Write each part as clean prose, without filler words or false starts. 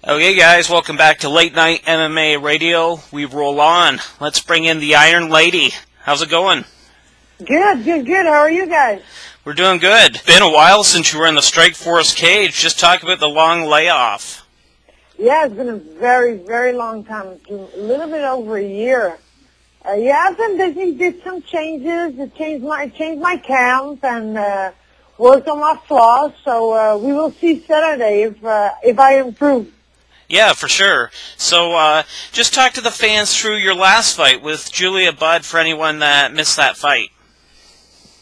Okay guys, welcome back to Late Night MMA Radio. We roll on. Let's bring in the Iron Lady. How's it going? Good. How are you guys? We're doing good. Been a while since you were in the Strikeforce cage. Just talk about the long layoff. Yeah, it's been a very long time. A little bit over a year. I've been busy, did some changes. Changed my camp and worked on my flaws. So we will see Saturday if I improve. Yeah, for sure. So just talk to the fans through your last fight with Julia Budd for anyone that missed that fight.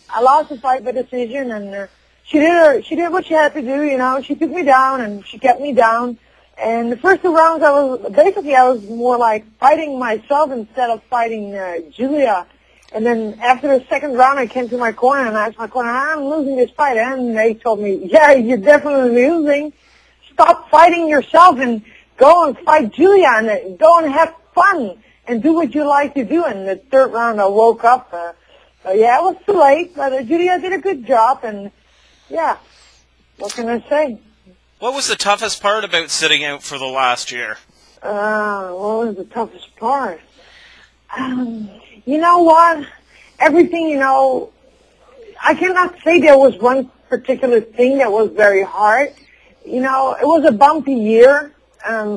I lost the fight by decision, and she did what she had to do. You know, she took me down and she kept me down. And the first two rounds, I was more like fighting myself instead of fighting Julia. And then after the second round, I came to my corner and I asked my corner, "I'm losing this fight," and they told me, "Yeah, you're definitely losing. Stop fighting yourself and go and fight Julia and go and have fun and do what you like to do." And the third round, I woke up. Yeah, it was too late, but Julia did a good job, and yeah, what can I say? What was the toughest part about sitting out for the last year? What was the toughest part? You know what? Everything, you know, I cannot say there was one particular thing that was very hard. You know, it was a bumpy year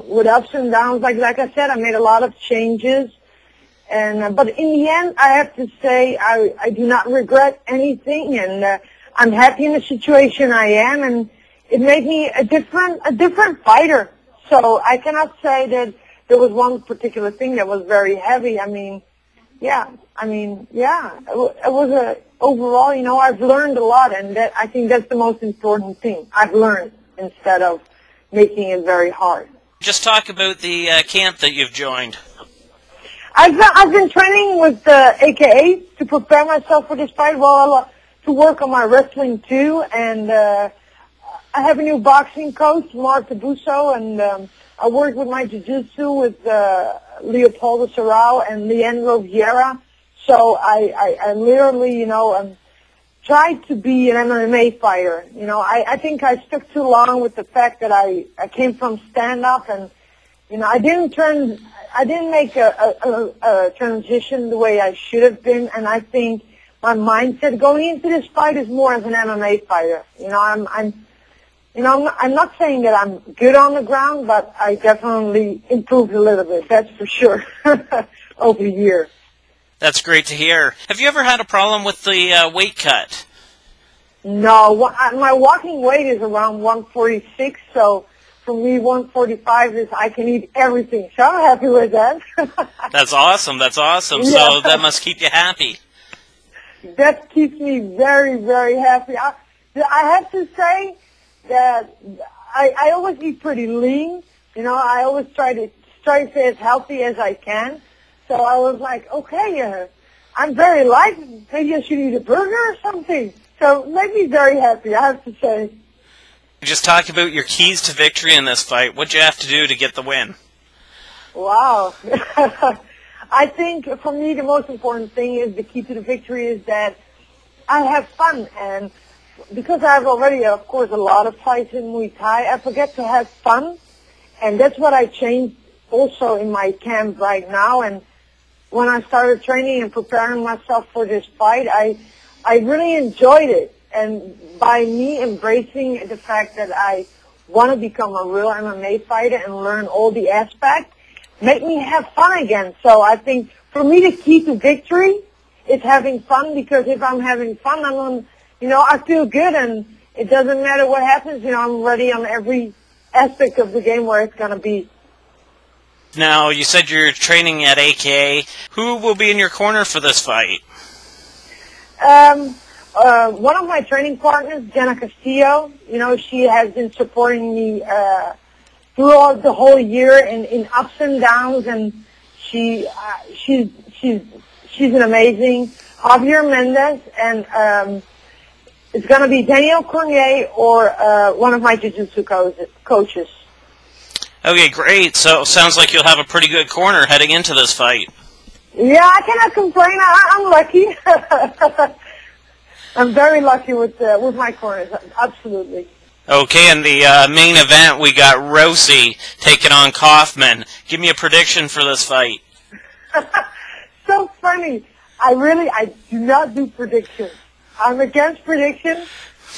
with ups and downs. Like I said, I made a lot of changes. But in the end, I have to say I do not regret anything, and I'm happy in the situation I am, and it made me a different fighter. So I cannot say that there was one particular thing that was very heavy. It was overall, you know, I've learned a lot, and I think that's the most important thing. I've learned instead of making it very hard. Just talk about the camp that you've joined. I've been training with AKA to prepare myself for this fight, to work on my wrestling too, and I have a new boxing coach, Mark Tabuso, and I work with my jiu-jitsu with Leopoldo Serrao and Leandro Vieira. So I literally, you know, tried to be an MMA fighter. You know, I think I stuck too long with the fact that I came from stand-up, and you know, I didn't make a transition the way I should have been, and I think my mindset going into this fight is more as an MMA fighter. You know, I'm not saying that I'm good on the ground, but I definitely improved a little bit. That's for sure over the year. That's great to hear. Have you ever had a problem with the weight cut? No, my walking weight is around 146, so for me 145 is I can eat everything. So I'm happy with that. That's awesome. Yeah. So that must keep you happy. That keeps me very happy. I have to say that I always eat pretty lean. You know, I always try to stay as healthy as I can. So I was like, okay, I'm very light. Maybe I should eat a burger or something. So it made me very happy, I have to say. Just talk about your keys to victory in this fight. What'd you have to do to get the win? Wow. I think for me the most important thing is the key to the victory is that I have fun. And because I have already, of course, a lot of fights in Muay Thai, I forget to have fun. And that's what I changed also in my camp right now. And when I started training and preparing myself for this fight, I really enjoyed it. And by me embracing the fact that I want to become a real MMA fighter and learn all the aspects, make me have fun again. So I think for me the key to victory is having fun, because if I'm having fun, I feel good, and it doesn't matter what happens. You know, I'm ready on every aspect of the game where it's going to be. Now, you said you're training at AKA. Who will be in your corner for this fight? One of my training partners, Jenna Castillo, you know, she has been supporting me throughout the whole year in ups and downs, and she's an amazing. Javier Mendez, and it's going to be Daniel Cormier or one of my jiu-jitsu coaches. Okay, great. So it sounds like you'll have a pretty good corner heading into this fight. Yeah, I cannot complain. I'm lucky. I'm very lucky with my corners, absolutely. Okay, in the main event, we got Rosie taking on Kaufman. Give me a prediction for this fight. So funny. I do not do predictions. I'm against predictions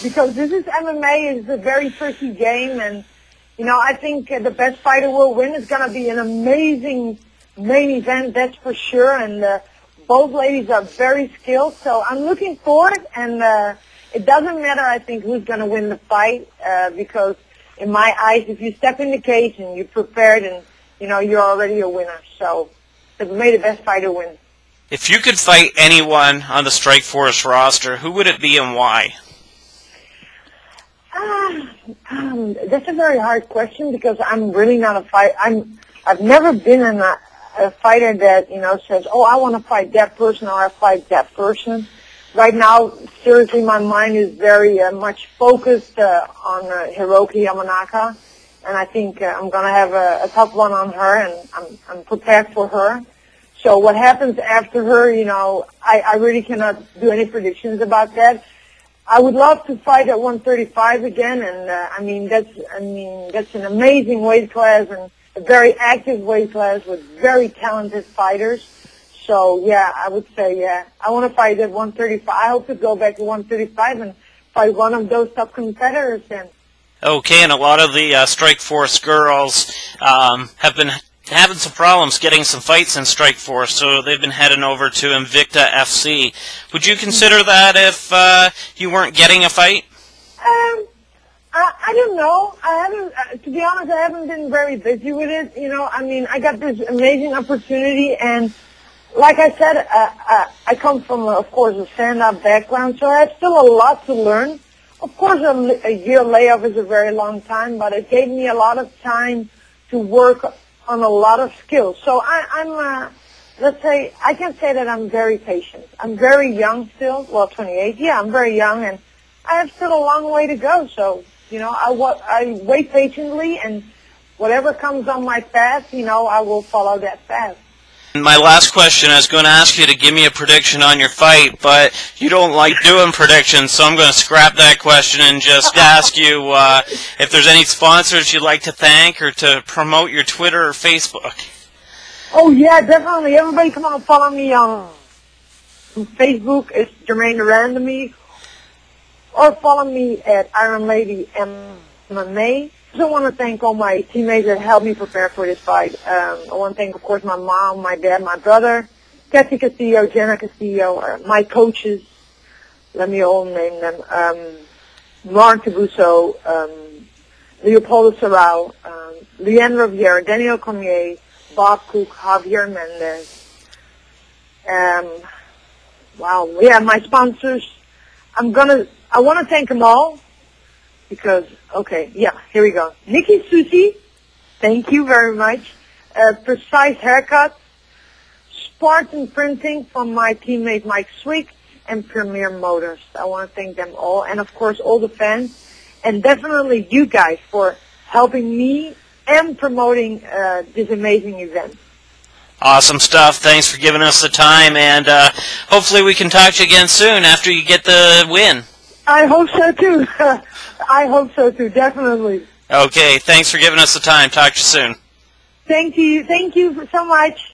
because this is MMA. It's a very tricky game, and I think the best fighter will win. It's going to be an amazing main event, that's for sure. And both ladies are very skilled, so I'm looking forward. And it doesn't matter, I think, who's going to win the fight because in my eyes, if you step in the cage and you're prepared, and you're already a winner. So may the best fighter win. If you could fight anyone on the Strikeforce roster, who would it be and why? That's a very hard question because I'm really not a fighter. I've never been a fighter that says, "Oh, I want to fight that person or I fight that person." Right now, seriously, my mind is very much focused on Hiroki Yamanaka, and I think I'm going to have a tough one on her, and I'm prepared for her. So what happens after her, I really cannot do any predictions about that. I would love to fight at 135 again, and that's an amazing weight class and a very active weight class with very talented fighters. So yeah, I would say I want to fight at 135. I hope to go back to 135 and fight one of those top competitors then. Okay, and a lot of the Strikeforce girls have been having some problems getting some fights in Strikeforce, so they've been heading over to Invicta FC. Would you consider that if you weren't getting a fight? I don't know. I haven't, to be honest, I haven't been very busy with it. I got this amazing opportunity, and like I said, I come from, of course, a stand-up background, so I have still a lot to learn. Of course, a year layoff is a very long time, but it gave me a lot of time to work on a lot of skills. So let's say, I can say that I'm very patient. I'm very young still, 28. Yeah, I'm very young, and I have still a long way to go. So, I wait patiently, and whatever comes on my path, I will follow that path. My last question, I was going to ask you to give me a prediction on your fight, but you don't like doing predictions, so I'm going to scrap that question and just ask you if there's any sponsors you'd like to thank or to promote your Twitter or Facebook. Oh, yeah, definitely. Everybody come on and follow me on Facebook. It's Germaine Randamie. Or follow me at Iron Lady MMA. I also want to thank all my teammates that helped me prepare for this fight. I want to thank, of course, my mom, my dad, my brother, Kathy Castillo, Jenna Castillo, my coaches. Let me all name them. Mark Tabuso, Leopoldo Serrao, Leandro Vieira, Daniel Cormier, Bob Cook, Javier Mendez. My sponsors. I want to thank them all. Because, here we go. Nikki Susi, thank you very much. Precise Haircut, Spartan Printing from my teammate Mike Swick, and Premier Motors. I want to thank them all, and of course all the fans, and definitely you guys for helping me and promoting this amazing event. Awesome stuff. Thanks for giving us the time, and hopefully we can talk to you again soon after you get the win. I hope so too. I hope so too, definitely. Okay, thanks for giving us the time. Talk to you soon. Thank you so much.